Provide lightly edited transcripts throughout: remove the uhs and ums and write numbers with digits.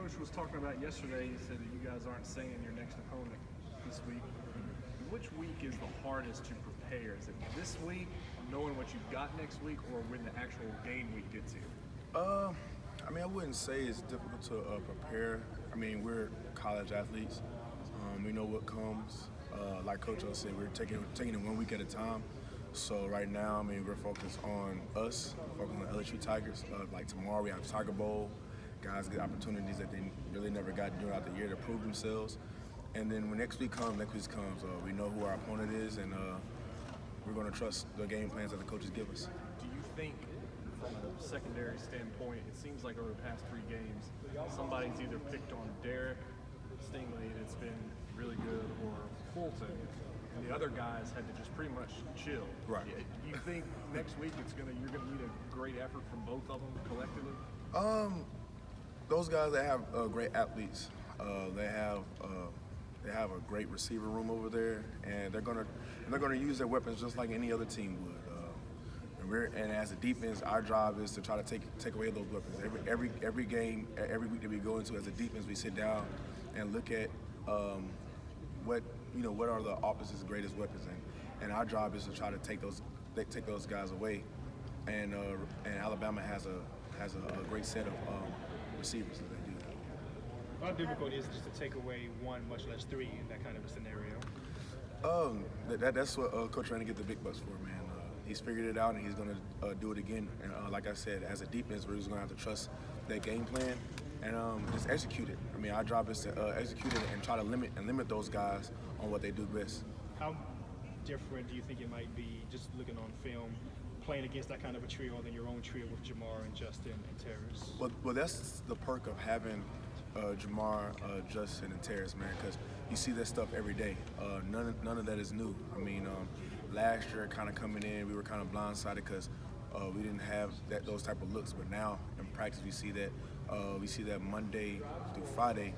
coach was talking about yesterday. He said that you guys aren't saying your next opponent this week. Which week is the hardest to prepare? Is it this week, knowing what you've got next week, or when the actual game week gets here? I wouldn't say it's difficult to prepare. We're college athletes. We know what comes. Like Coach O said, we're taking it 1 week at a time. So right now, we're focused on us, focused on LSU Tigers. Like tomorrow, we have Tiger Bowl. Guys get opportunities that they really never got throughout the year to prove themselves. And then when next week comes, we know who our opponent is, and we're going to trust the game plans that the coaches give us. Do you think, from a secondary standpoint, it seems like over the past 3 games, somebody's either picked on Derek Stingley, and it's been really good, or Fulton, and the other guys had to just pretty much chill. Right. Do you think next week you're gonna need a great effort from both of them collectively? Those guys that have great athletes, they have a great receiver room over there, and they're gonna use their weapons just like any other team would. And as a defense, our job is to try to take away those weapons. Every game, every week that we go into as a defense, we sit down and look at what are the opposition's greatest weapons, and our job is to try to take those guys away. And Alabama has a great set of receivers that they do that. How difficult is it just to take away 1, much less 3 in that kind of a scenario? That's what Coach Randy get the big bucks for, man. He's figured it out, and he's going to do it again. And like I said, as a defense, we're just going to have to trust that game plan and just execute it. Our job is to execute it and try to limit those guys on what they do best. How different do you think it might be, just looking on film, playing against that kind of a trio than your own trio with Jamar and Justin and Terrace? Well, that's the perk of having Jamar, Justin, and Terrace, man, because you see that stuff every day. None of that is new. Last year, kind of coming in, we were kind of blindsided because we didn't have those type of looks. But now in practice, we see that Monday through Friday,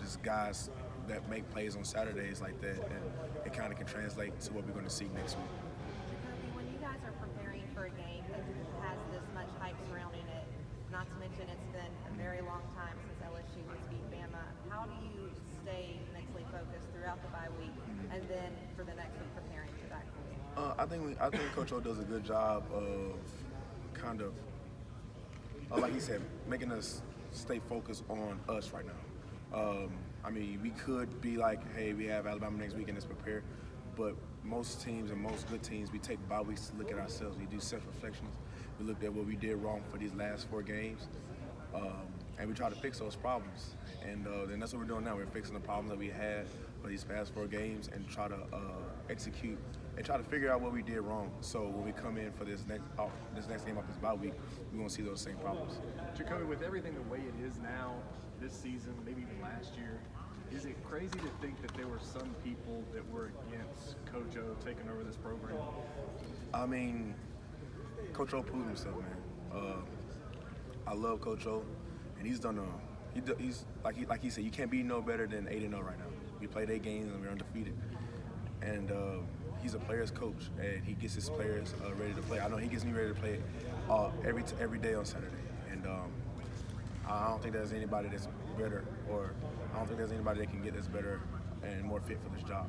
just guys that make plays on Saturdays like that, and it kind of can translate to what we're going to see next week. JaCoby, when you guys are preparing for a game that has this much hype surrounding it, not to mention it's been a very long time since LSU has beat Bama, how do you stay mentally focused throughout the bye week and then for the next week preparing for that game? I think Coach O does a good job of kind of, like he said, making us stay focused on us right now. We could be like, hey, we have Alabama next week and let's prepare. But most teams and most good teams, we take bye weeks to look at ourselves. We do self-reflections. We looked at what we did wrong for these last 4 games. And we try to fix those problems. And then that's what we're doing now. We're fixing the problems that we had for these past 4 games and try to execute and try to figure out what we did wrong. So when we come in for this next game off this bye week, we won't see those same problems. JaCoby, with everything the way it is now, this season, maybe even last year, is it crazy to think that there were some people that were against Coach O taking over this program? Coach O proved himself, man. I love Coach O, and he's done he's like he said, you can't be no better than 8-0 right now. We played 8 games and we're undefeated. And he's a player's coach, and he gets his players ready to play. I know he gets me ready to play every day on Saturday. And I don't think there's anybody that's better, or I don't think there's anybody that can get that's better and more fit for this job.